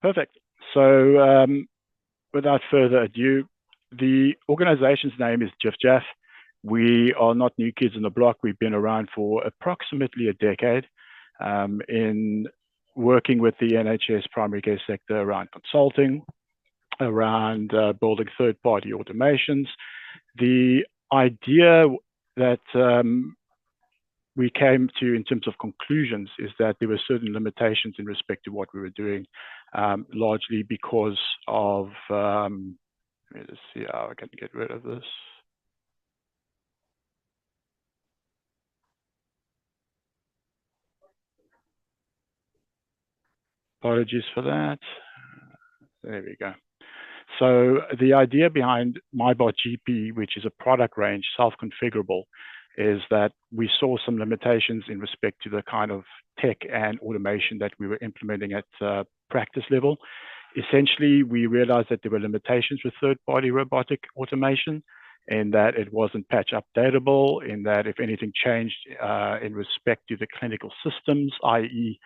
Perfect. So without further ado, the organization's name is JIFJAF. We are not new kids on the block. We've been around for approximately a decade in working with the NHS Primary Care sector around consulting, around building third-party automations. The idea that we came to in terms of conclusions is that there were certain limitations in respect to what we were doing, largely because of, let me just see how I can get rid of this. Apologies for that. There we go. So the idea behind MyBotGP, which is a product range, self-configurable, is that we saw some limitations in respect to the kind of tech and automation that we were implementing at practice level. Essentially, we realized that there were limitations with third-party robotic automation, in that it wasn't patch updatable, in that if anything changed in respect to the clinical systems, i.e.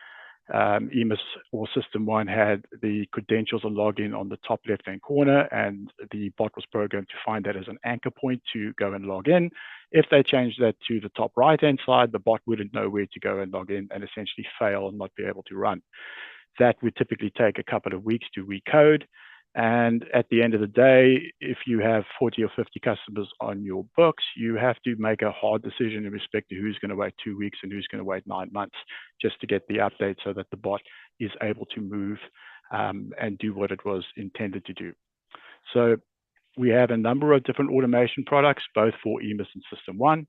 EMIS or SystmOne had the credentials and login on the top left-hand corner, and the bot was programmed to find that as an anchor point to go and log in. If they changed that to the top right-hand side, the bot wouldn't know where to go and log in and essentially fail and not be able to run. That would typically take a couple of weeks to recode. And at the end of the day, if you have 40 or 50 customers on your books, you have to make a hard decision in respect to who's going to wait 2 weeks and who's going to wait 9 months just to get the update so that the bot is able to move and do what it was intended to do. So we have a number of different automation products, both for EMIS and SystmOne.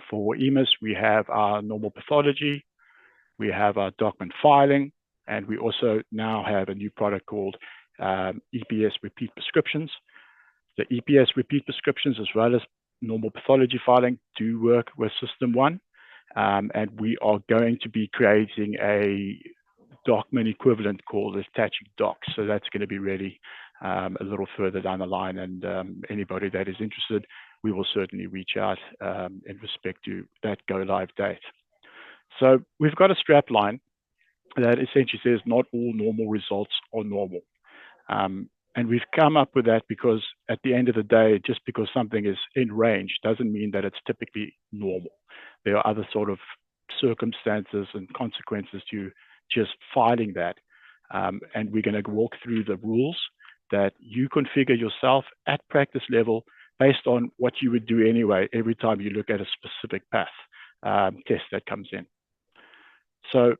For EMIS, we have our normal pathology, we have our document filing, and we also now have a new product called EPS repeat prescriptions. The EPS repeat prescriptions, as well as normal pathology filing, do work with SystmOne, and we are going to be creating a document equivalent called attaching docs. So that's going to be really a little further down the line, and anybody that is interested, we will certainly reach out in respect to that go live date. So we've got a strap line that essentially says not all normal results are normal. And we've come up with that because at the end of the day, just because something is in range doesn't mean that it's typically normal. There are other sort of circumstances and consequences to just filing that. And we're going to walk through the rules that you configure yourself at practice level based on what you would do anyway every time you look at a specific path test that comes in. So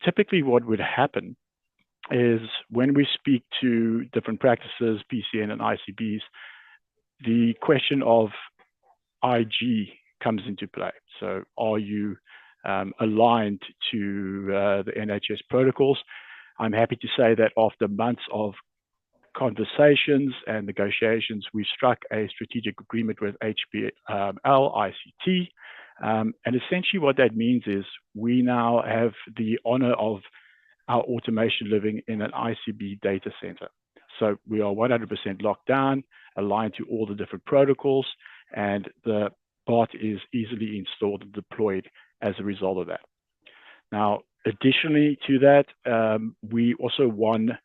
typically what would happen is when we speak to different practices, PCN and ICBs, the question of IG comes into play. So are you aligned to the NHS protocols? I'm happy to say that after months of conversations and negotiations, we struck a strategic agreement with HBL ICT. And essentially what that means is we now have the honor of our automation living in an ICB data center. So we are 100% locked down, aligned to all the different protocols, and the bot is easily installed and deployed as a result of that. Now, additionally to that, we also won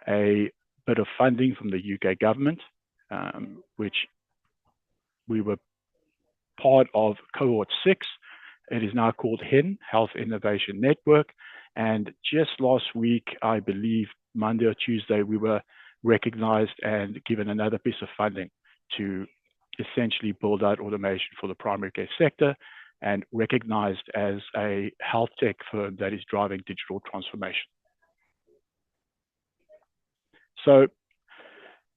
a bit of funding from the UK government, which we were part of cohort 6. It is now called HIN, Health Innovation Network. And just last week, I believe Monday or Tuesday, we were recognized and given another piece of funding to essentially build out automation for the primary care sector and recognized as a health tech firm that is driving digital transformation. So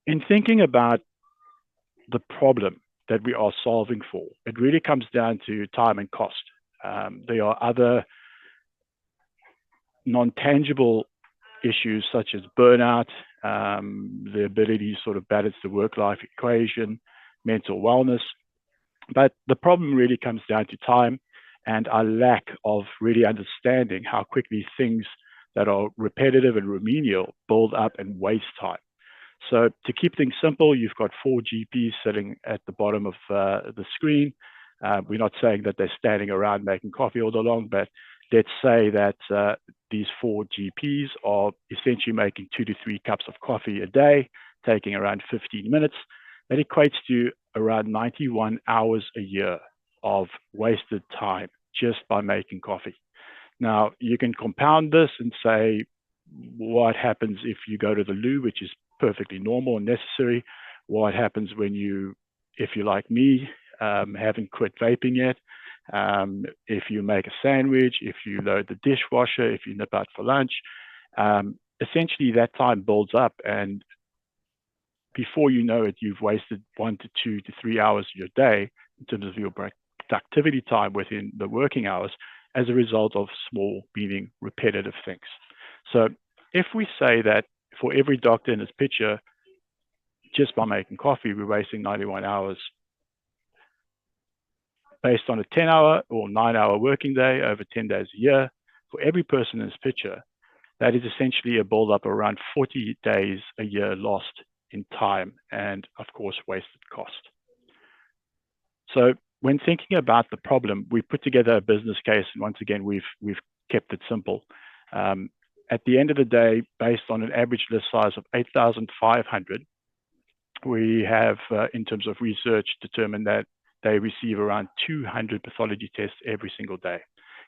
in thinking about the problem that we are solving for, it really comes down to time and cost. There are other non-tangible issues such as burnout, the ability to sort of balance the work-life equation, mental wellness. But the problem really comes down to time and our lack of really understanding how quickly things that are repetitive and remedial build up and waste time. So to keep things simple, you've got 4 GPs sitting at the bottom of the screen. We're not saying that they're standing around making coffee all day long, but let's say that these 4 GPs are essentially making 2 to 3 cups of coffee a day, taking around 15 minutes. That equates to around 91 hours a year of wasted time just by making coffee. Now, you can compound this and say, what happens if you go to the loo, which is perfectly normal and necessary? What happens when you, if you're like me, haven't quit vaping yet? If you make a sandwich, if you load the dishwasher, if you nip out for lunch, essentially that time builds up, and before you know it, you've wasted 1 to 2 to 3 hours of your day in terms of your productivity time within the working hours as a result of small, meaning repetitive things. So if we say that for every doctor in this picture, just by making coffee, we're wasting 91 hours based on a 10-hour or 9-hour working day over 10 days a year, for every person in this picture, that is essentially a build-up around 40 days a year lost in time and, of course, wasted cost. So when thinking about the problem, we put together a business case, and once again, we've kept it simple. At the end of the day, based on an average list size of 8,500, we have, in terms of research, determined that they receive around 200 pathology tests every single day,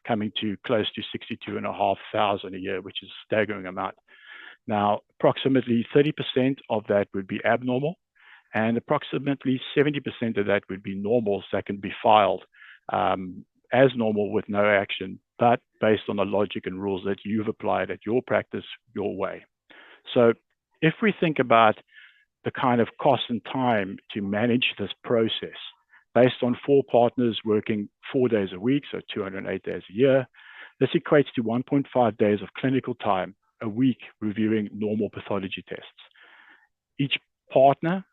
coming to close to 62,500 a year, which is a staggering amount. Now, approximately 30% of that would be abnormal, and approximately 70% of that would be normals that can be filed as normal with no action, but based on the logic and rules that you've applied at your practice, your way. So if we think about the kind of cost and time to manage this process, based on 4 partners working 4 days a week, so 208 days a year, this equates to 1.5 days of clinical time a week reviewing normal pathology tests. Each partner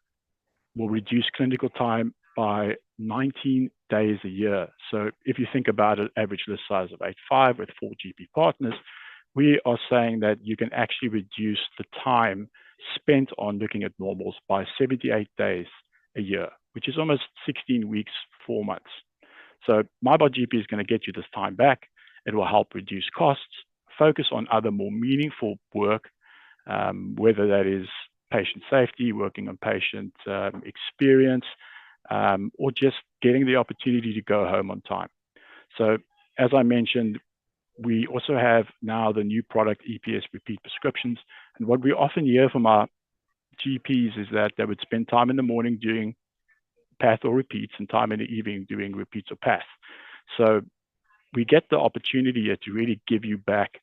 will reduce clinical time by 19 days a year. So if you think about an average list size of 8.5 with 4 GP partners, we are saying that you can actually reduce the time spent on looking at normals by 78 days a year, which is almost 16 weeks, 4 months. So MyBotGP is going to get you this time back. It will help reduce costs, focus on other more meaningful work, whether that is patient safety, working on patient experience, or just getting the opportunity to go home on time. So as I mentioned, we also have now the new product EPS repeat prescriptions. And what we often hear from our GPs is that they would spend time in the morning doing path or repeats and time in the evening doing repeats or path. So we get the opportunity here to really give you back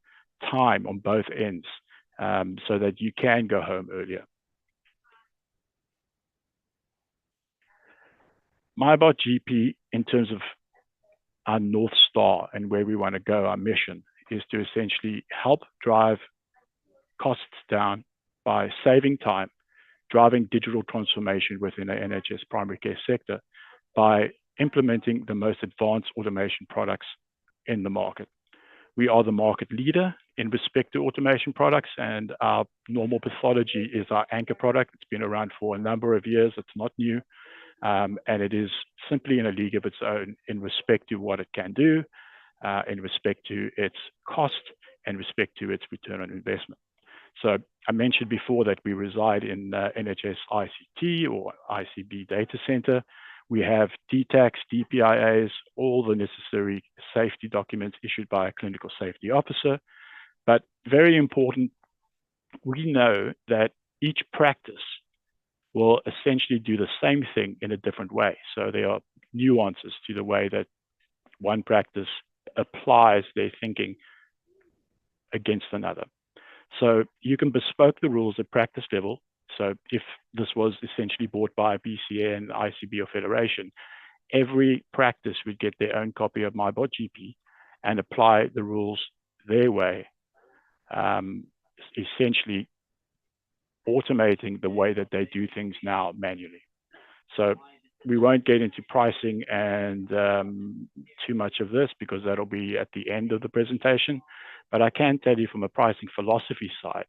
time on both ends so that you can go home earlier. MyBotGP, in terms of our North Star and where we want to go, our mission is to essentially help drive costs down by saving time, driving digital transformation within the NHS primary care sector by implementing the most advanced automation products in the market. We are the market leader in respect to automation products, and our normal pathology is our anchor product. It's been around for a number of years. It's not new. And it is simply in a league of its own in respect to what it can do, in respect to its cost, and respect to its return on investment. So I mentioned before that we reside in NHS ICT or ICB data center. We have DTACs, DPIAs, all the necessary safety documents issued by a clinical safety officer. But very important, we know that each practice will essentially do the same thing in a different way. So there are nuances to the way that one practice applies their thinking against another. So you can bespoke the rules at practice level. So if this was essentially bought by a BCA and ICB or Federation, every practice would get their own copy of MyBotGP and apply the rules their way, essentially automating the way that they do things now manually. So we won't get into pricing and too much of this because that'll be at the end of the presentation. But I can tell you from a pricing philosophy side,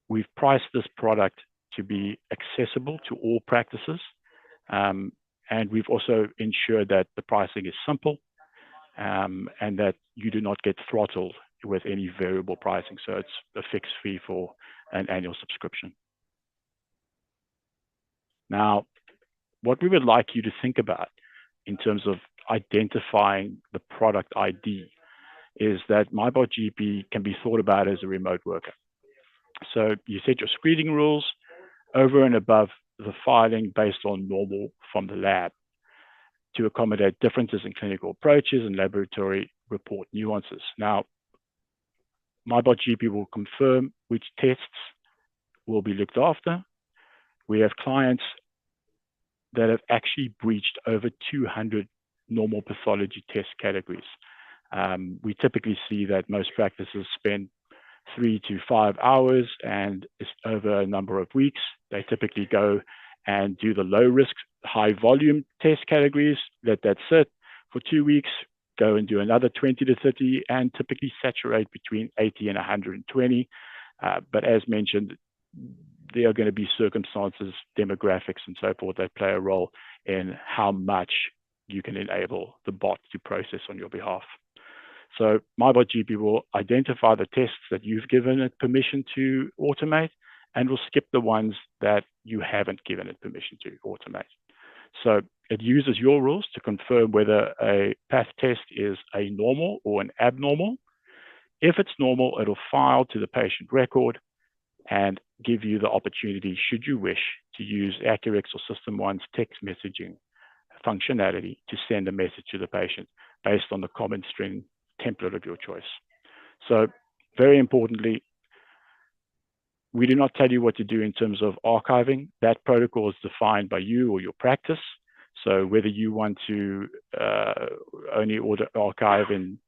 we've priced this product to be accessible to all practices. And we've also ensured that the pricing is simple. and that you do not get throttled with any variable pricing. So it's a fixed fee for an annual subscription. Now, what we would like you to think about in terms of identifying the product ID is that MyBotGP can be thought about as a remote worker. So you set your screening rules over and above the filing based on normal from the lab to accommodate differences in clinical approaches and laboratory report nuances. Now, MyBotGP will confirm which tests will be looked after. We have clients that have actually breached over 200 normal pathology test categories. We typically see that most practices spend 3 to 5 hours, and it's over a number of weeks. They typically go and do the low risk, high volume test categories, let that sit for 2 weeks, go and do another 20 to 30, and typically saturate between 80 and 120. But as mentioned, there are going to be circumstances, demographics, and so forth that play a role in how much you can enable the bot to process on your behalf. So MyBotGP will identify the tests that you've given it permission to automate, and will skip the ones that you haven't given it permission to automate. So it uses your rules to confirm whether a path test is a normal or an abnormal. If it's normal, it'll file to the patient record and give you the opportunity, should you wish, to use Accurx or SystmOne's text messaging functionality to send a message to the patient based on the comment string template of your choice. So very importantly, we do not tell you what to do in terms of archiving. That protocol is defined by you or your practice. So whether you want to only archive in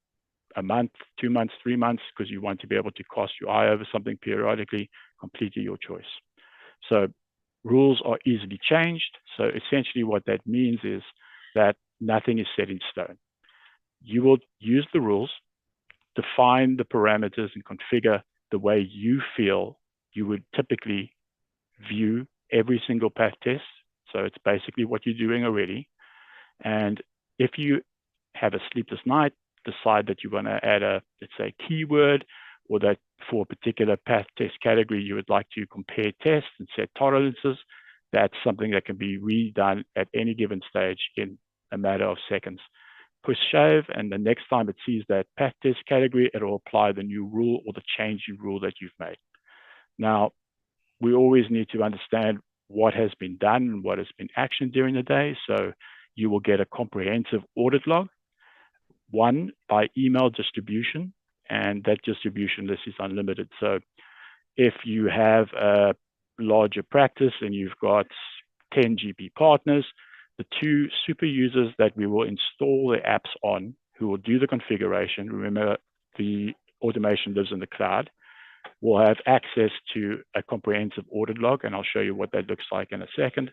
a month, 2 months, 3 months, because you want to be able to cast your eye over something periodically, completely your choice. So rules are easily changed. So essentially what that means is that nothing is set in stone. You will use the rules, define the parameters, and configure the way you feel you would typically view every single path test. So it's basically what you're doing already. And if you have a sleepless night, decide that you want to add a, let's say, keyword, or that for a particular path test category, you would like to compare tests and set tolerances, that's something that can be redone at any given stage in a matter of seconds. Push save, and the next time it sees that path test category, it will apply the new rule or the change in rule that you've made. Now, we always need to understand what has been done and what has been actioned during the day. So you will get a comprehensive audit log, one by email distribution, and that distribution list is unlimited. So if you have a larger practice and you've got 10 GP partners, the 2 super users that we will install the apps on, who will do the configuration, remember the automation lives in the cloud, will have access to a comprehensive audit log, and I'll show you what that looks like in a second.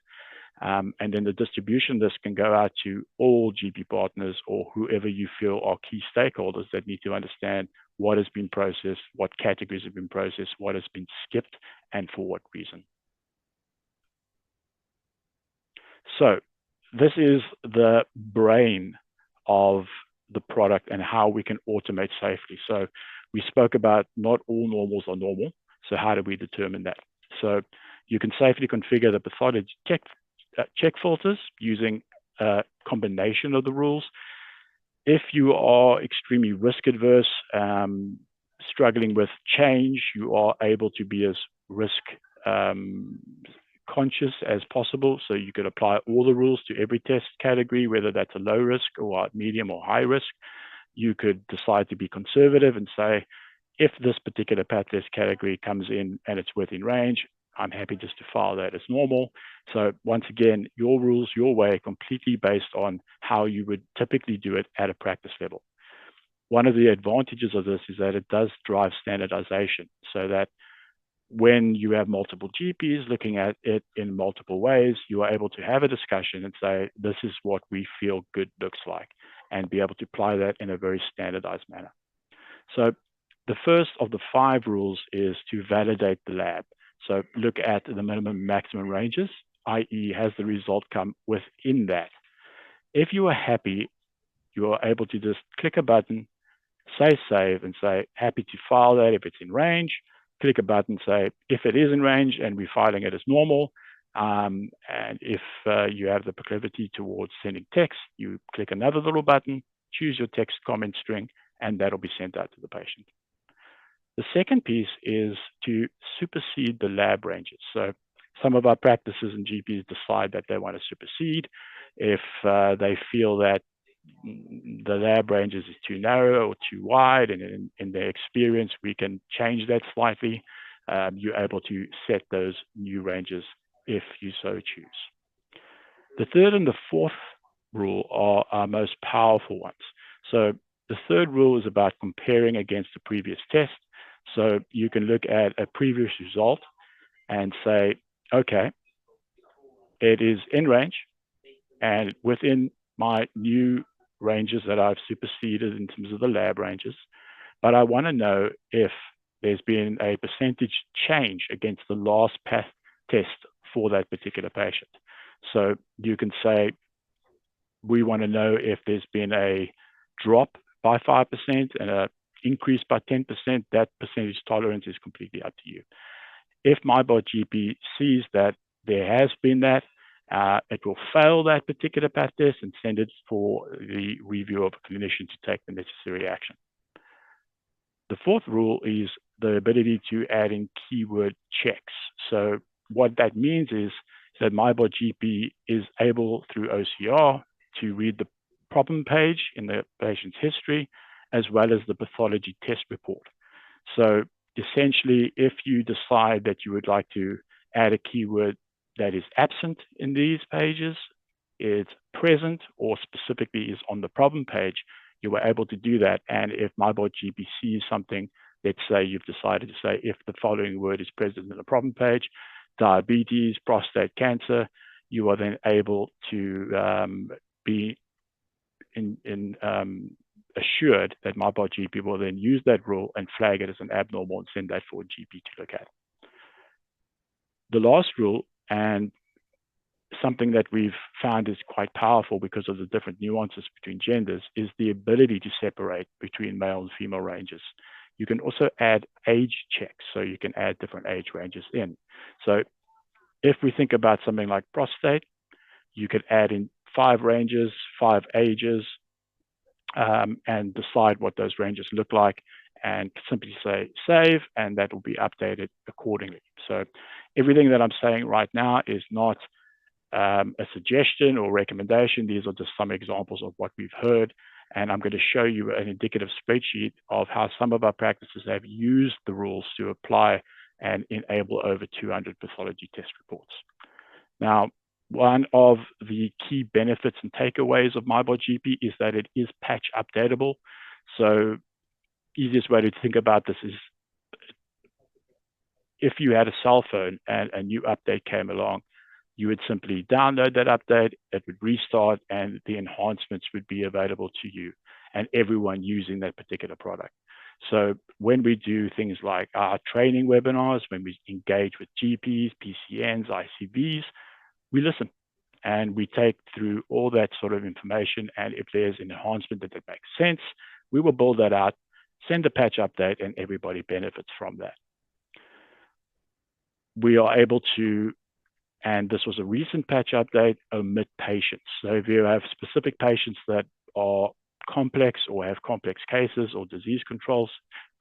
And then the distribution list can go out to all GP partners or whoever you feel are key stakeholders that need to understand what has been processed, what categories have been processed, what has been skipped, and for what reason. So this is the brain of the product and how we can automate safely. So we spoke about not all normals are normal. So how do we determine that? So you can safely configure the pathology check filters using a combination of the rules. If you are extremely risk adverse, struggling with change, you are able to be as risk conscious as possible. So you could apply all the rules to every test category, whether that's a low risk or medium or high risk. You could decide to be conservative and say, if this particular path test category comes in and it's within range, I'm happy just to file that as normal. So once again, your rules, your way, completely based on how you would typically do it at a practice level. One of the advantages of this is that it does drive standardization, so that when you have multiple GPs looking at it in multiple ways, you are able to have a discussion and say, this is what we feel good looks like, and be able to apply that in a very standardized manner. So the first of the 5 rules is to validate the lab. So look at the minimum and maximum ranges, i.e. has the result come within that. If you are happy you are able to just click a button, say save, and say happy to file that if it's in range. Click a button, say if it is in range and we're filing it as normal. And if you have the proclivity towards sending text, you click another little button, choose your text comment string, and that'll be sent out to the patient. The second piece is to supersede the lab ranges. So some of our practices and GPs decide that they want to supersede if they feel that the lab ranges is too narrow or too wide, and in their experience, we can change that slightly. You're able to set those new ranges if you so choose. The third and the fourth rule are our most powerful ones. So the third rule is about comparing against the previous test. So you can look at a previous result and say, okay, it is in range and within my new ranges that I've superseded in terms of the lab ranges, but I want to know if there's been a percentage change against the last test for that particular patient. So you can say, we want to know if there's been a drop by 5% and an increase by 10%. That percentage tolerance is completely up to you. If MyBotGP sees that there has been that, it will fail that particular path test and send it for the review of a clinician to take the necessary action. The fourth rule is the ability to add in keyword checks. So what that means is that MyBotGP is able, through OCR, to read the problem page in the patient's history, as well as the pathology test report. So essentially, if you decide that you would like to add a keyword that is absent in these pages, it's present or specifically is on the problem page, you were able to do that. And if MyBotGP sees something, let's say you've decided to say if the following word is present in the problem page, diabetes, prostate cancer, you are then able to be assured that MyBotGP will then use that rule and flag it as an abnormal and send that for a GP to look at. The last rule, and something that we've found is quite powerful because of the different nuances between genders, is the ability to separate between male and female ranges. You can also add age checks, so you can add different age ranges in. So if we think about something like prostate, you could add in 5 ranges, 5 ages, and decide what those ranges look like, and simply say save, and that will be updated accordingly. So everything that I'm saying right now is not a suggestion or recommendation. These are just some examples of what we've heard, and I'm going to show you an indicative spreadsheet of how some of our practices have used the rules to apply and enable over 200 pathology test reports. Now, one of the key benefits and takeaways of MyBotGP is that it is patch updatable. So easiest way to think about this is if you had a cell phone and a new update came along, you would simply download that update, it would restart, and the enhancements would be available to you and everyone using that particular product. So when we do things like our training webinars, when we engage with GPs, PCNs, ICBs, we listen and we take through all that sort of information. And if there's an enhancement that makes sense, we will build that out, send a patch update, and everybody benefits from that. We are able to, and this was a recent patch update, omit patients. So if you have specific patients that are complex or have complex cases or disease controls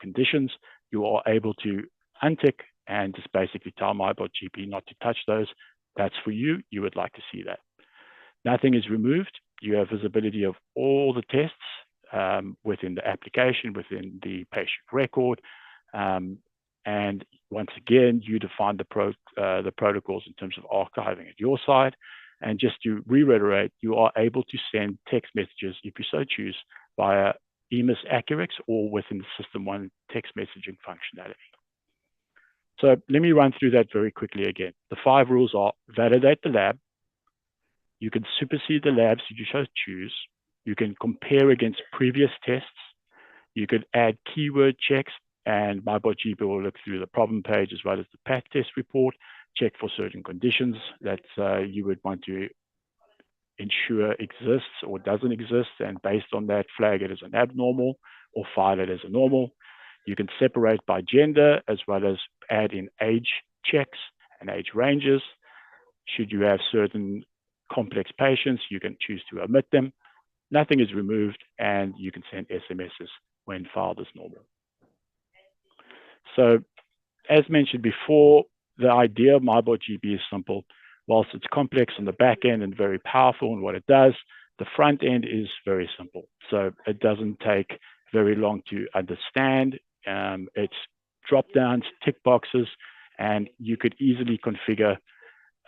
conditions, you are able to untick and just basically tell MyBotGP not to touch those. That's for you. You would like to see that. Nothing is removed. You have visibility of all the tests within the application, within the patient record. And once again, you define the protocols in terms of archiving at your side. And just to reiterate, you are able to send text messages, if you so choose, via EMIS Accurix or within the SystmOne text messaging functionality. So let me run through that very quickly again. The 5 rules are: validate the lab. You can supersede the labs if you so choose. You can compare against previous tests. You could add keyword checks, and MyBotGP will look through the problem page as well as the path test report, check for certain conditions that you would want to ensure exists or doesn't exist, and based on that, flag it as an abnormal or file it as a normal. You can separate by gender as well as add in age checks and age ranges. Should you have certain complex patients, you can choose to omit them. Nothing is removed, and you can send SMSs when filed as normal. So, as mentioned before, the idea of MyBotGP is simple. Whilst it's complex on the back end and very powerful in what it does, the front end is very simple. So it doesn't take very long to understand. It's drop downs, tick boxes, and you could easily configure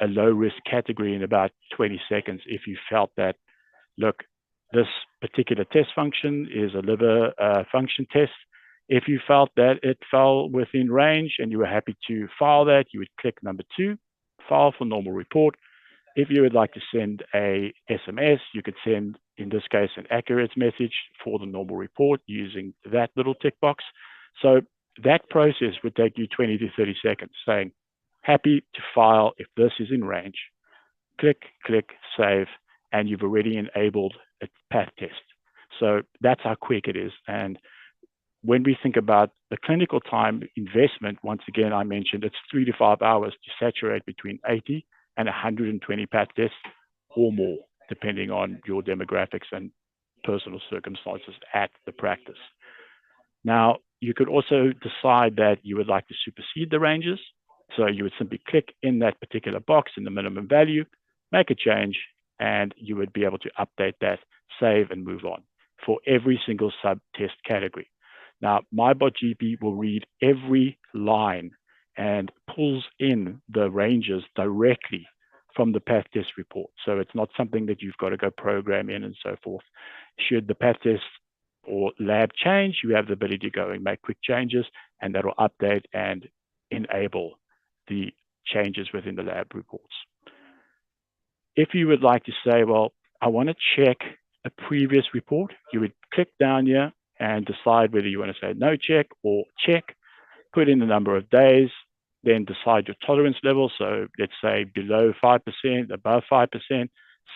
a low risk category in about 20 seconds if you felt that, look, this particular test function is a liver function test. If you felt that it fell within range and you were happy to file that, you would click number 2, file for normal report. If you would like to send a SMS, you could send, in this case, an accurate message for the normal report using that little tick box. So that process would take you 20 to 30 seconds, saying, happy to file if this is in range. Click, save, and you've already enabled a path test. So that's how quick it is. And when we think about the clinical time investment, once again, I mentioned it's 3 to 5 hours to saturate between 80 and 120 path tests or more, depending on your demographics and personal circumstances at the practice. Now, you could also decide that you would like to supersede the ranges. So you would simply click in that particular box in the minimum value, make a change, and you would be able to update that, save, and move on for every single sub-test category. Now, MyBotGP will read every line and pulls in the ranges directly from the path test report. So it's not something that you've got to go program in and so forth. Should the path test or lab change, you have the ability to go and make quick changes, and that will update and enable the changes within the lab reports. If you would like to say, well, I want to check a previous report, you would click down here and decide whether you want to say no check or check, put in the number of days, then decide your tolerance level. So let's say below 5%, above 5%,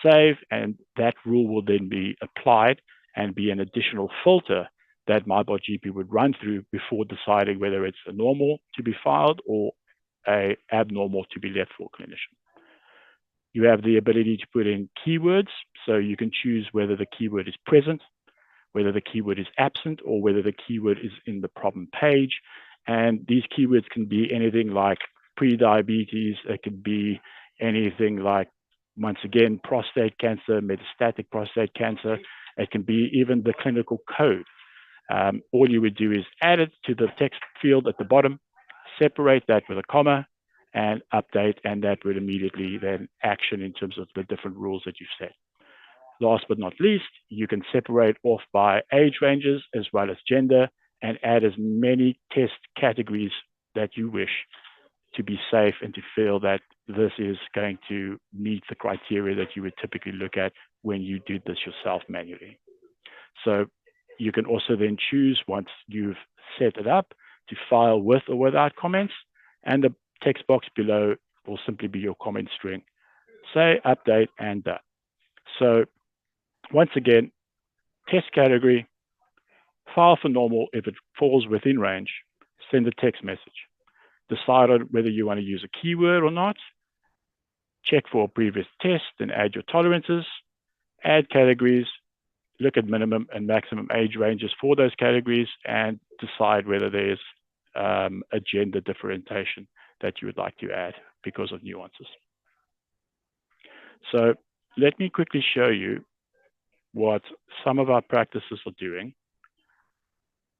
save, and that rule will then be applied and be an additional filter that MyBotGP would run through before deciding whether it's a normal to be filed or a abnormal to be left for a clinician. You have the ability to put in keywords, so you can choose whether the keyword is present, whether the keyword is absent, or whether the keyword is in the problem page. And these keywords can be anything like pre-diabetes, it could be anything like, once again, prostate cancer, metastatic prostate cancer, it can be even the clinical code. All you would do is add it to the text field at the bottom, separate that with a comma, and update, and that would immediately then action in terms of the different rules that you've set. Last but not least, you can separate off by age ranges as well as gender and add as many test categories that you wish to be safe and to feel that this is going to meet the criteria that you would typically look at when you do this yourself manually. So you can also then choose, once you've set it up, to file with or without comments, and the text box below will simply be your comment string. Say, update, and done. So once again, test category, file for normal if it falls within range, send a text message. Decide on whether you want to use a keyword or not, check for a previous test and add your tolerances, add categories, look at minimum and maximum age ranges for those categories, and decide whether there's a gender differentiation that you would like to add because of nuances. So let me quickly show you what some of our practices are doing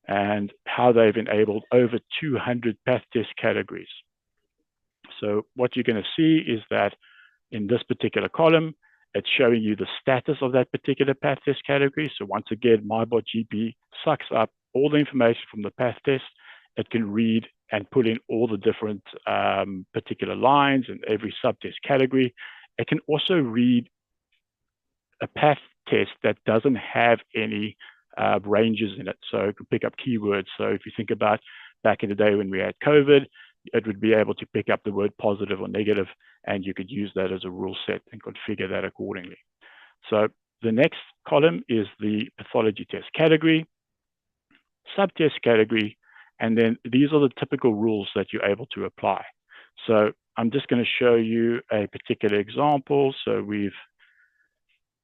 and how they've enabled over 200 path test categories. So what you're going to see is that in this particular column, it's showing you the status of that particular path test category. So once again, MyBotGP sucks up all the information from the path test. It can read and put in all the different particular lines and every subtest category. It can also read a path test that doesn't have any ranges in it. So it can pick up keywords. So if you think about back in the day when we had COVID, it would be able to pick up the word positive or negative, and you could use that as a rule set and configure that accordingly. So the next column is the pathology test category, subtest category, and then these are the typical rules that you're able to apply. So I'm just going to show you a particular example. So we've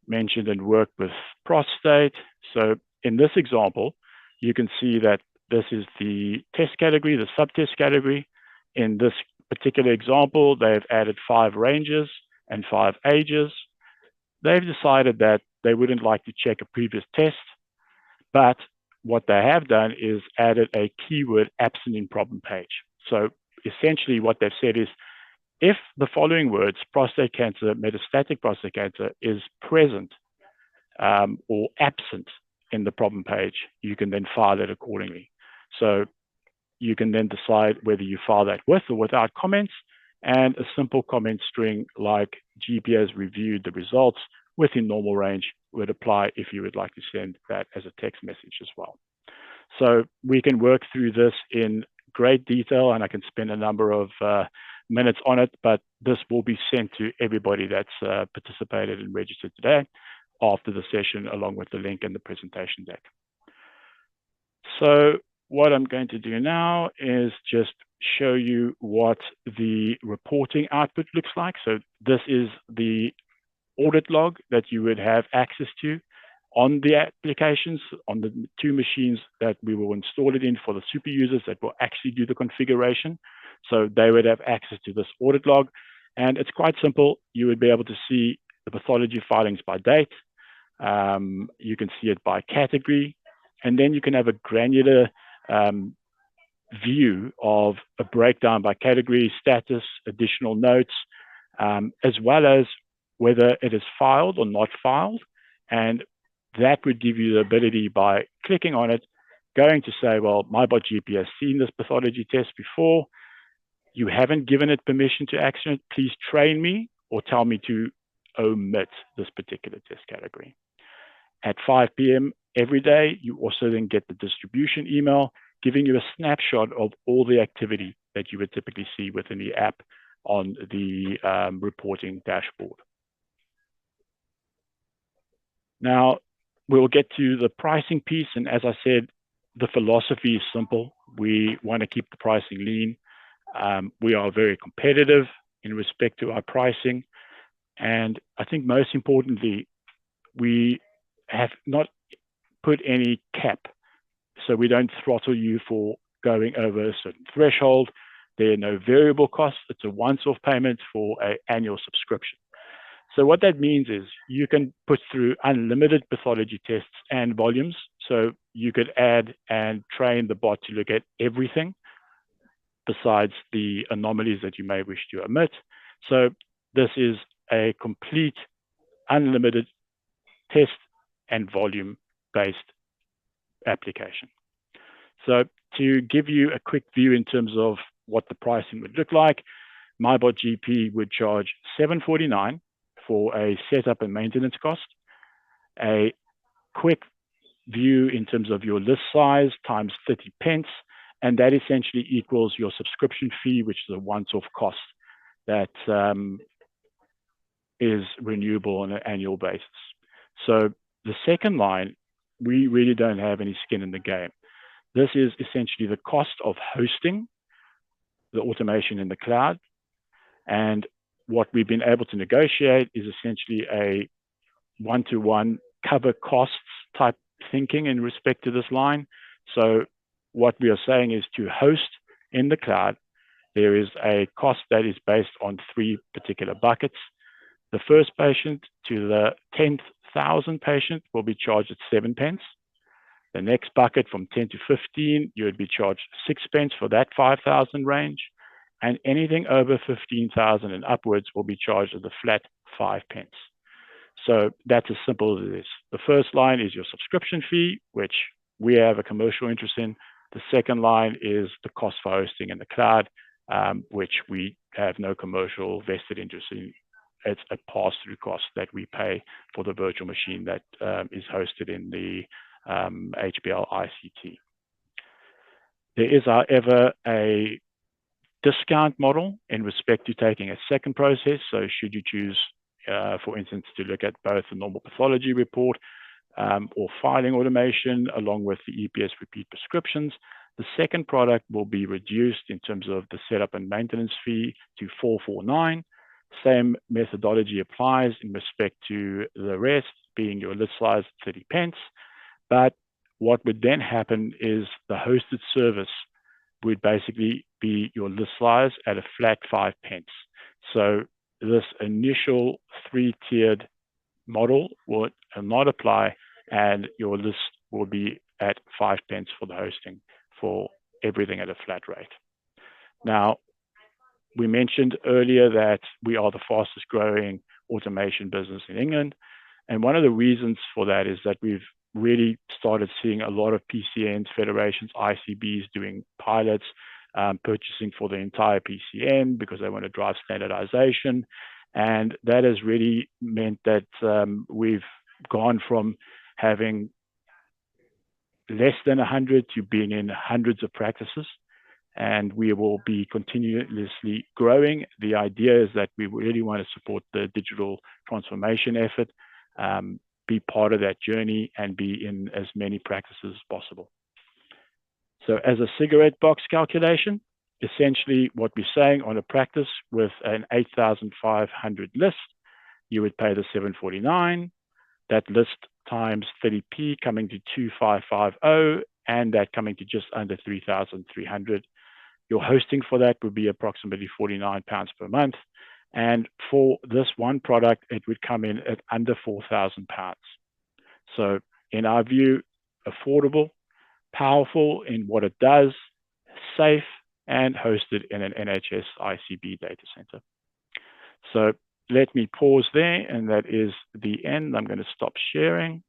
mentioned and worked with prostate. So in this example, you can see that this is the test category, the subtest category. In this particular example, they've added 5 ranges and 5 ages. They've decided that they wouldn't like to check a previous test, but what they have done is added a keyword absent in problem page. So essentially what they've said is, if the following words, prostate cancer, metastatic prostate cancer, is present or absent in the problem page, you can then file it accordingly. So you can then decide whether you file that with or without comments, and a simple comment string like GP has reviewed the results within normal range would apply if you would like to send that as a text message as well. So we can work through this in great detail, and I can spend a number of minutes on it, but this will be sent to everybody that's participated and registered today after the session, along with the link and the presentation deck. So what I'm going to do now is just show you what the reporting output looks like. So this is the audit log that you would have access to on the applications, on the 2 machines that we will install it in for the super users that will actually do the configuration. So they would have access to this audit log. And it's quite simple. You would be able to see the pathology filings by date. You can see it by category. And then you can have a granular view of a breakdown by category, status, additional notes, as well as whether it is filed or not filed. And that would give you the ability, by clicking on it, going to say, well, MyBotGP has seen this pathology test before. You haven't given it permission to action it. Please train me or tell me to omit this particular test category. At 5 p.m. every day, you also then get the distribution email giving you a snapshot of all the activity that you would typically see within the app on the reporting dashboard. Now, we'll get to the pricing piece. And as I said, the philosophy is simple. We want to keep the pricing lean. We are very competitive in respect to our pricing. And I think most importantly, we have not put any cap. So we don't throttle you for going over a certain threshold. There are no variable costs. It's a once-off payment for an annual subscription. So what that means is you can put through unlimited pathology tests and volumes. So you could add and train the bot to look at everything besides the anomalies that you may wish to omit. So this is a complete unlimited test and volume-based application. So to give you a quick view in terms of what the pricing would look like, MyBotGP would charge $7.49 for a setup and maintenance cost. A quick view in terms of your list size times 30 pence, and that essentially equals your subscription fee, which is a once-off cost that is renewable on an annual basis. So the second line, we really don't have any skin in the game. This is essentially the cost of hosting the automation in the cloud. And what we've been able to negotiate is essentially a one-to-one cover costs type thinking in respect to this line. So what we are saying is, to host in the cloud, there is a cost that is based on 3 particular buckets. The first patient to the 10,000 patient will be charged at 7 pence. The next bucket from 10 to 15, you would be charged 6 pence for that 5,000 range. And anything over 15,000 and upwards will be charged at the flat 5 pence. So that's as simple as it is. The first line is your subscription fee, which we have a commercial interest in. The second line is the cost for hosting in the cloud, which we have no commercial vested interest in. It's a pass-through cost that we pay for the virtual machine that is hosted in the HPL ICT. There is, however, a discount model in respect to taking a second process. So should you choose for instance, to look at both the normal pathology report or filing automation, along with the EPS repeat prescriptions. The second product will be reduced in terms of the setup and maintenance fee to $449. Same methodology applies in respect to the rest, being your list size 30 pence. But what would then happen is the hosted service would basically be your list size at a flat 5 pence. So this initial 3-tiered model would not apply, and your list will be at 5 pence for the hosting for everything at a flat rate. Now, we mentioned earlier that we are the fastest growing automation business in England. And one of the reasons for that is that we've really started seeing a lot of PCNs, federations, ICBs doing pilots, purchasing for the entire PCN because they want to drive standardization. And that has really meant that we've gone from having less than 100 to being in hundreds of practices. And we will be continuously growing. The idea is that we really want to support the digital transformation effort, be part of that journey, and be in as many practices as possible. So as a cigarette box calculation, essentially what we're saying on a practice with an 8,500 list, you would pay the $749. That list times 30p coming to 2,550, and that coming to just under 3,300. Your hosting for that would be approximately £49 per month. And for this one product, it would come in at under £4,000. So in our view, affordable, powerful in what it does, safe, and hosted in an NHS ICB data center. So let me pause there, and that is the end. I'm going to stop sharing.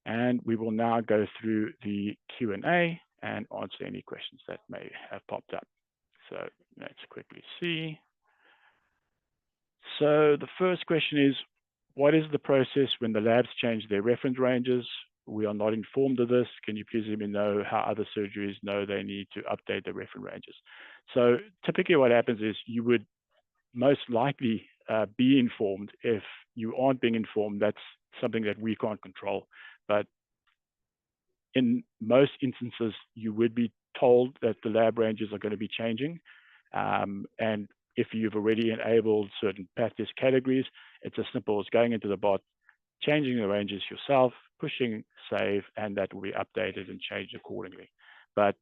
And we will now go through the Q&A and answer any questions that may have popped up. So let's quickly see. So the first question is, what is the process when the labs change their reference ranges? We are not informed of this. Can you please let me know how other surgeries know they need to update their reference ranges? So typically what happens is you would most likely be informed. If you aren't being informed, that's something that we can't control. But in most instances, you would be told that the lab ranges are going to be changing. And if you've already enabled certain path test categories, it's as simple as going into the bot, changing the ranges yourself, pushing save, and that will be updated and changed accordingly. But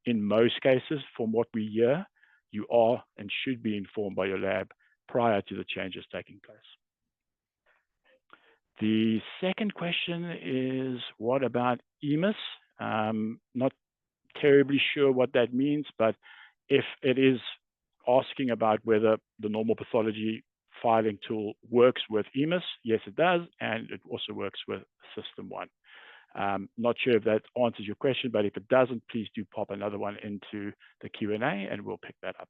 in most cases, from what we hear, you are and should be informed by your lab prior to the changes taking place. The second question is, what about EMIS? Not terribly sure what that means, but if it is asking about whether the normal pathology filing tool works with EMIS, yes, it does, and it also works with SystmOne. Not sure if that answers your question, but if it doesn't, please do pop another one into the Q&A and we'll pick that up.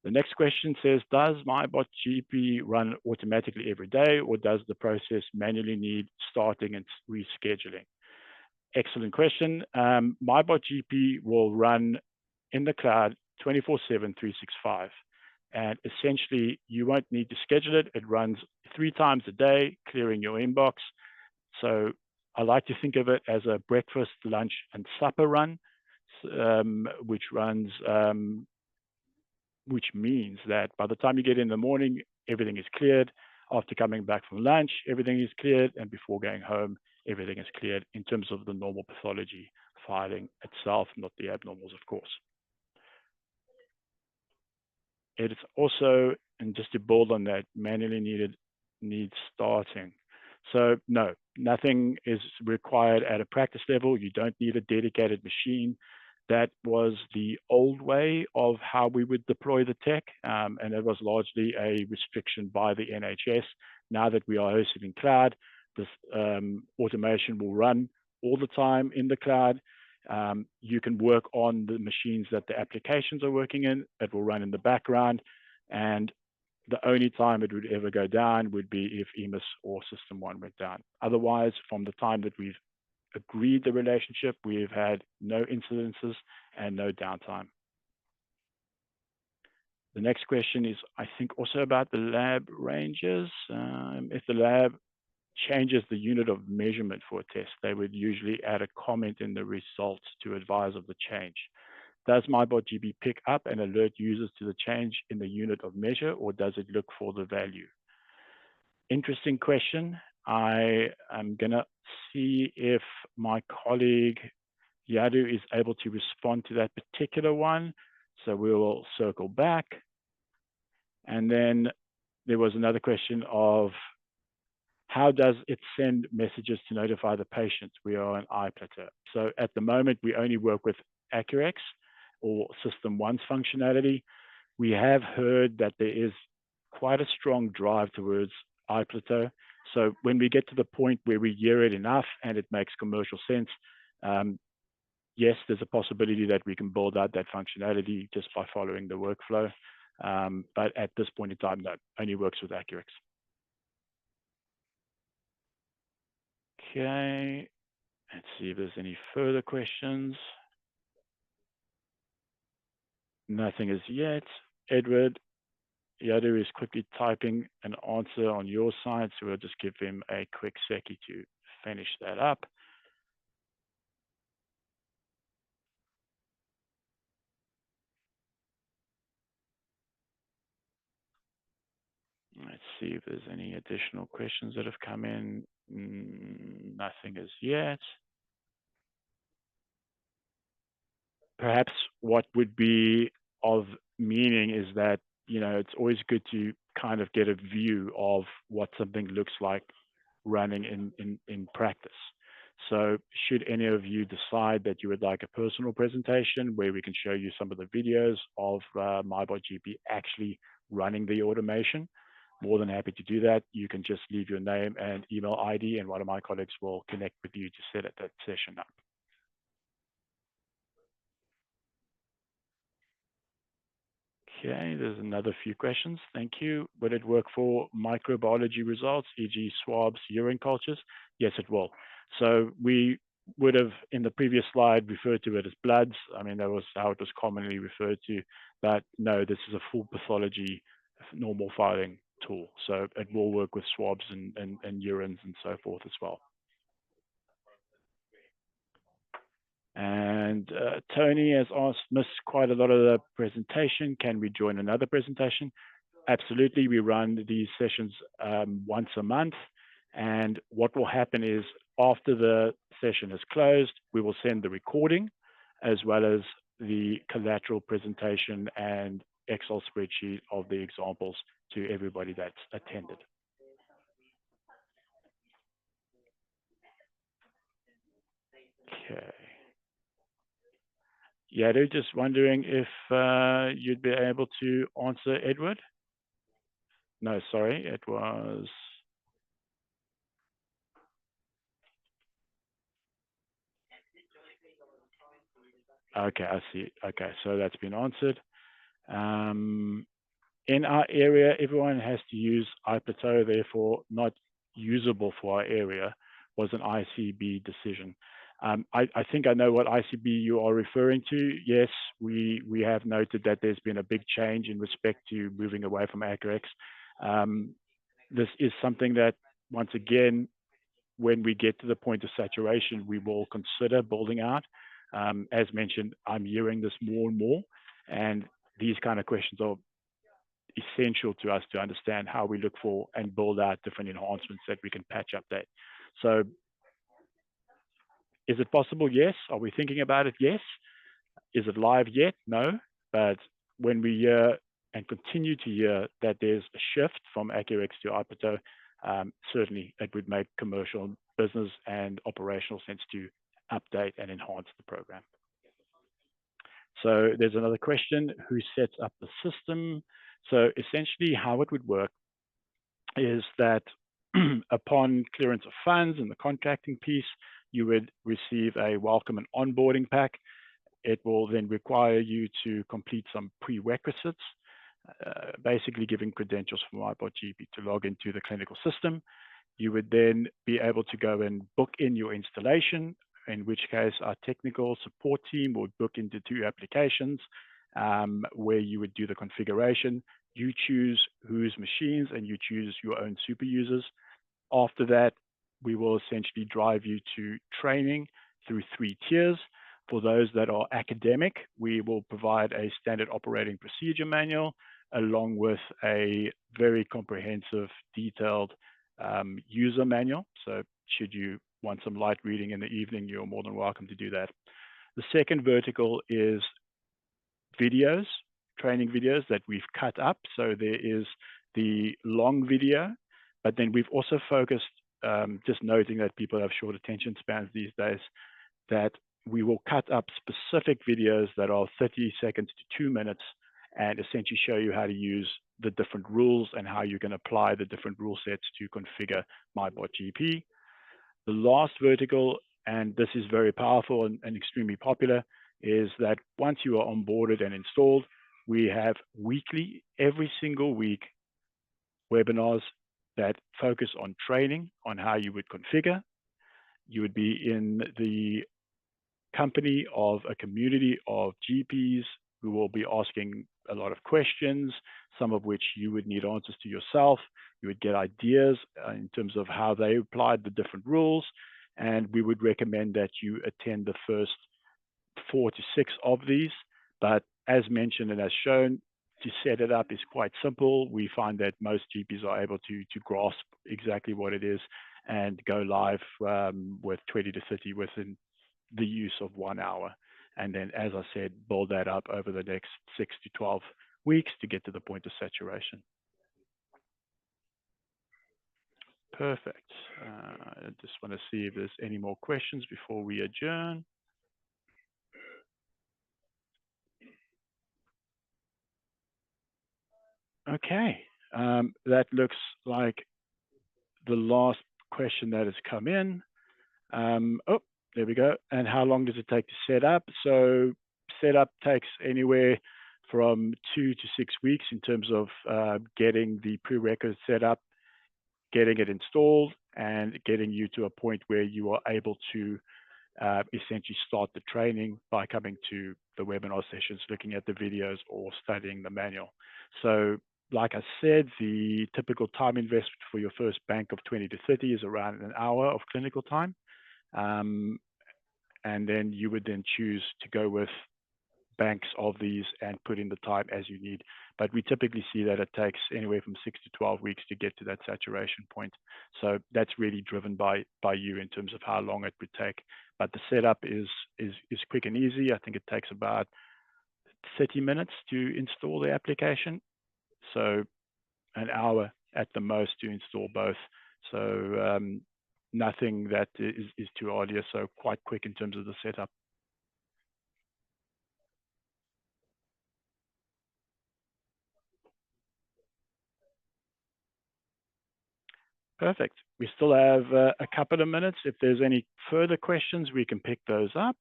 The next question says, does MyBotGP run automatically every day, or does the process manually need starting and rescheduling? Excellent question. MyBotGP will run in the cloud 24/7, 365. And essentially, you won't need to schedule it. It runs 3 times a day, clearing your inbox. So I like to think of it as a breakfast, lunch, and supper run, which runs, which means that by the time you get in the morning, everything is cleared. After coming back from lunch, everything is cleared. And before going home, everything is cleared in terms of the normal pathology filing itself, not the abnormals, of course. It is also, and just to build on that, manually needs starting. So no, nothing is required at a practice level. You don't need a dedicated machine. That was the old way of how we would deploy the tech, and it was largely a restriction by the NHS. Now that we are hosted in cloud, this automation will run all the time in the cloud. You can work on the machines that the applications are working in. It will run in the background, and the only time it would ever go down would be if EMIS or SystmOne went down. Otherwise, from the time that we've agreed the relationship, we've had no incidences and no downtime. The next question is, I think, also about the lab ranges. If the lab changes the unit of measurement for a test, they would usually add a comment in the results to advise of the change. Does MyBotGP pick up and alert users to the change in the unit of measure, or does it look for the value? Interesting question. I am going to see if my colleague Yadu is able to respond to that particular one. So we will circle back. And then there was another question of, how does it send messages to notify the patient we are on iPlateau? So at the moment, we only work with Accurex or SystmOne's functionality. We have heard that there is quite a strong drive towards iPlateau. So when we get to the point where we hear it enough and it makes commercial sense, yes, there's a possibility that we can build out that functionality just by following the workflow. But at this point in time, no, only works with Accurex. Okay, let's see if there's any further questions. Nothing as yet. Edward, Yadu is quickly typing an answer on your side, so we'll just give him a quick second to finish that up. Let's see if there's any additional questions that have come in. Nothing as yet. Perhaps what would be of meaning is that, you know, it's always good to kind of get a view of what something looks like running in practice. So should any of you decide that you would like a personal presentation where we can show you some of the videos of MyBotGP actually running the automation, more than happy to do that. You can just leave your name and email ID, and one of my colleagues will connect with you to set that session up. Okay, there's another few questions. Thank you. Will it work for microbiology results, e.g. swabs, urine cultures? Yes, it will. So we would have, in the previous slide, referred to it as bloods. I mean, that was how it was commonly referred to. But no, this is a full pathology normal filing tool. So it will work with swabs and urines and so forth as well. And Tony has asked, missed quite a lot of the presentation. Can we join another presentation? Absolutely. We run these sessions once a month. And what will happen is after the session is closed, we will send the recording as well as the collateral presentation and Excel spreadsheet of the examples to everybody that's attended. Okay. Yeah, they're just wondering if you'd be able to answer Edward. No, sorry, it was. Okay, I see. Okay, so that's been answered. In our area, everyone has to use iPlateau, therefore not usable for our area was an ICB decision. I think I know what ICB you are referring to. Yes, we have noted that there's been a big change in respect to moving away from Accurex. This is something that, once again, when we get to the point of saturation, we will consider building out. As mentioned, I'm hearing this more and more, and these kind of questions are essential to us to understand how we look for and build out different enhancements that we can patch update. So is it possible? Yes. Are we thinking about it? Yes. Is it live yet? No. But when we hear and continue to hear that there's a shift from Accurex to iPlateau, certainly it would make commercial, business, and operational sense to update and enhance the program. So there's another question, who sets up the system? So essentially how it would work is that upon clearance of funds and the contracting piece, you would receive a welcome and onboarding pack. It will then require you to complete some prerequisites, basically giving credentials for MyBotGP to log into the clinical system. You would then be able to go and book in your installation, in which case our technical support team would book into 2 applications, where you would do the configuration. You choose whose machines and you choose your own super users. After that, we will essentially drive you to training through 3 tiers. For those that are academic, we will provide a standard operating procedure manual along with a very comprehensive, detailed user manual. So should you want some light reading in the evening, you're more than welcome to do that. The second vertical is videos, training videos that we've cut up. So there is the long video, but then we've also focused, just noting that people have short attention spans these days, that we will cut up specific videos that are 30 seconds to 2 minutes and essentially show you how to use the different rules and how you can apply the different rule sets to configure MyBotGP. The last vertical, and this is very powerful and extremely popular, is that once you are onboarded and installed, we have weekly, every single week, webinars that focus on training, on how you would configure. You would be in the company of a community of GPs who will be asking a lot of questions, some of which you would need answers to yourself. You would get ideas in terms of how they applied the different rules. And we would recommend that you attend the first 4 to 6 of these. But as mentioned and as shown, to set it up is quite simple. We find that most GPs are able to grasp exactly what it is and go live with 20 to 30 within the use of 1 hour. And then, as I said, build that up over the next 6 to 12 weeks to get to the point of saturation. Perfect. I just want to see if there's any more questions before we adjourn. Okay, that looks like the last question that has come in. Oh, there we go. And how long does it take to set up? So setup takes anywhere from 2 to 6 weeks in terms of getting the prerequisites set up, getting it installed, and getting you to a point where you are able to essentially start the training by coming to the webinar sessions, looking at the videos, or studying the manual. So like I said, the typical time investment for your first bank of 20 to 30 is around an hour of clinical time. And then you would then choose to go with banks of these and put in the time as you need. But we typically see that it takes anywhere from 6 to 12 weeks to get to that saturation point. So that's really driven by you in terms of how long it would take. But the setup is quick and easy. I think it takes about 30 minutes to install the application. So an hour at the most to install both. So nothing that is too arduous, so quite quick in terms of the setup. Perfect. We still have a couple of minutes. If there's any further questions, we can pick those up.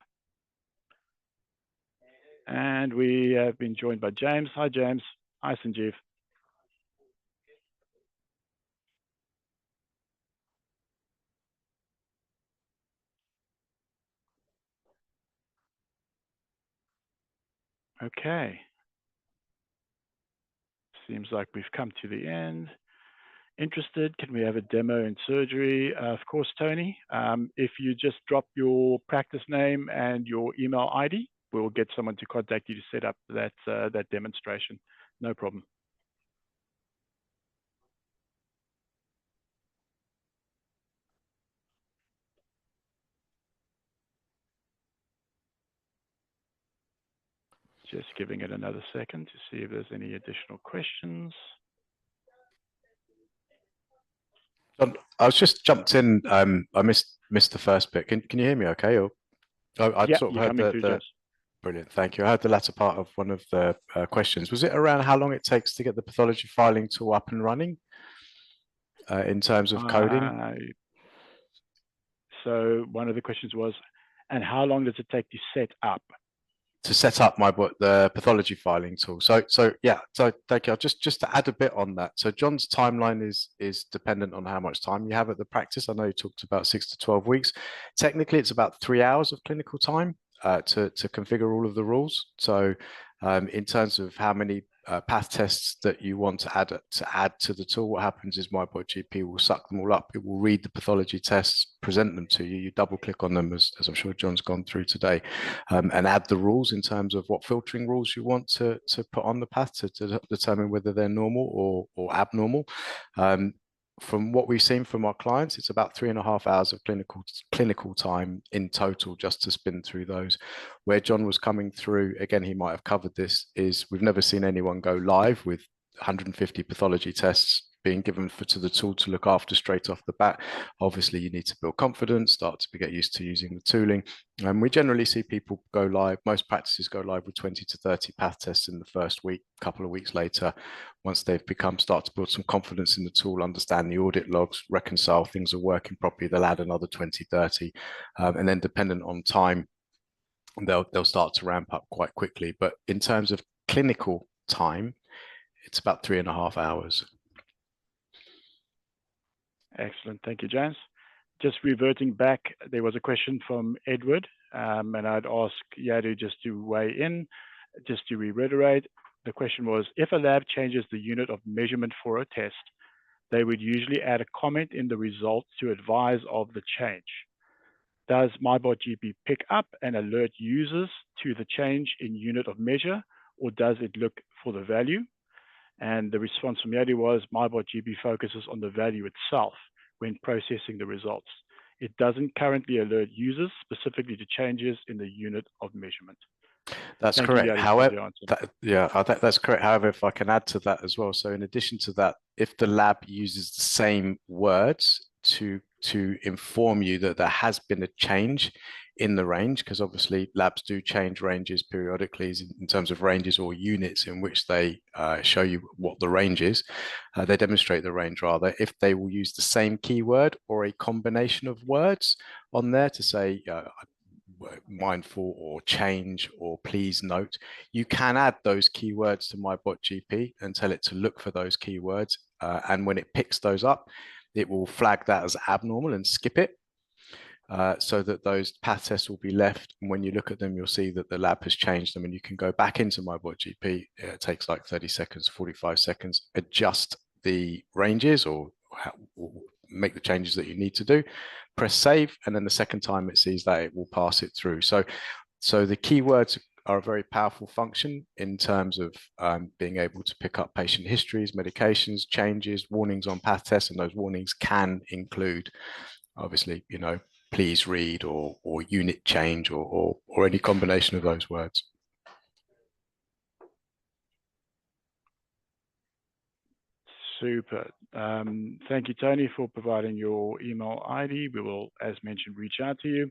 And we have been joined by James. Hi, James. Hi, Sanjeev. Okay. Seems like we've come to the end. Interested? Can we have a demo in surgery? Of course, Tony. If you just drop your practice name and your email ID, we'll get someone to contact you to set up that demonstration. No problem. Just giving it another second to see if there's any additional questions. I was just jumped in. I missed the first bit. Can you hear me? Okay. Or I Yeah, sort of you're heard coming through, brilliant. Thank you. I heard the latter part of one of the questions. Was it around how long it takes to get the pathology filing tool up and running in terms of coding? So one of the questions was, and how long does it take to set up? To set up the pathology filing tool. So yeah, so thank you. Just to add a bit on that. So John's timeline is dependent on how much time you have at the practice. I know you talked about 6 to 12 weeks. Technically, it's about 3 hours of clinical time to configure all of the rules. So In terms of how many path tests that you want to add to the tool, what happens is MyBotGP will suck them all up. It will read the pathology tests, present them to you. You double click on them, as I'm sure John's gone through today, and add the rules in terms of what filtering rules you want to put on the path to determine whether they're normal or abnormal. From what we've seen from our clients, it's about 3.5 hours of clinical time in total just to spin through those. Where John was coming through, again, he might have covered this, is we've never seen anyone go live with 150 pathology tests being given to the tool to look after straight off the bat. Obviously, you need to build confidence, start to get used to using the tooling. And we generally see people go live, most practices go live with 20 to 30 path tests in the first week. A couple of weeks later, once they've start to build some confidence in the tool, understand the audit logs, reconcile things are working properly, they'll add another 20, 30. And then dependent on time, they'll start to ramp up quite quickly. But in terms of clinical time, it's about 3.5 hours. Excellent. Thank you, James. Just reverting back, there was a question from Edward, and I'd ask Yadu just to weigh in, just to reiterate. The question was, if a lab changes the unit of measurement for a test, they would usually add a comment in the results to advise of the change. Does MyBotGP pick up and alert users to the change in unit of measure, or does it look for the value? And the response from Yadi was, MyBotGP focuses on the value itself when processing the results. It doesn't currently alert users specifically to changes in the unit of measurement. That's correct. However, that's correct. However, if I can add to that as well. So in addition to that, if the lab uses the same words to inform you that there has been a change in the range, because obviously labs do change ranges periodically in terms of ranges or units in which they show you what the range is. They demonstrate the range rather. If they will use the same keyword or a combination of words on there to say mindful or change or please note, you can add those keywords to MyBotGP and tell it to look for those keywords. And when it picks those up, it will flag that as abnormal and skip it. So that those path tests will be left. And when you look at them, you'll see that the lab has changed them, and you can go back into MyBotGP. It takes like 30 seconds, 45 seconds, adjust the ranges or make the changes that you need to do, press save, and then the second time it sees that, it will pass it through. So the keywords are a very powerful function in terms of being able to pick up patient histories, medications, changes, warnings on path tests, and those warnings can include, obviously, please read or unit change or any combination of those words. Super. Thank you, Tony, for providing your email ID. We will, as mentioned, reach out to you.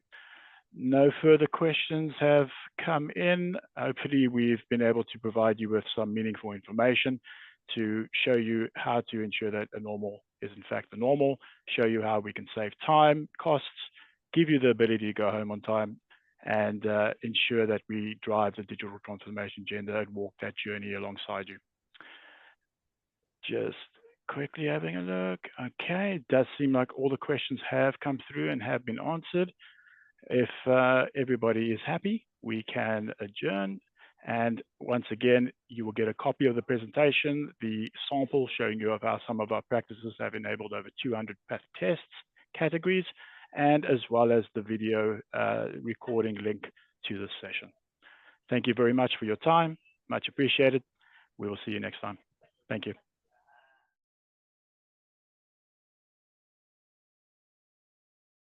No further questions have come in. Hopefully, we've been able to provide you with some meaningful information to show you how to ensure that a normal is in fact a normal, show you how we can save time, costs, give you the ability to go home on time, and ensure that we drive the digital transformation agenda and walk that journey alongside you. Just quickly having a look. Okay, it does seem like all the questions have come through and have been answered. If everybody is happy, we can adjourn. And once again, you will get a copy of the presentation, the sample showing you of how some of our practices have enabled over 200 path tests categories, and as well as the video recording link to this session. Thank you very much for your time. Much appreciated. We will see you next time. Thank you.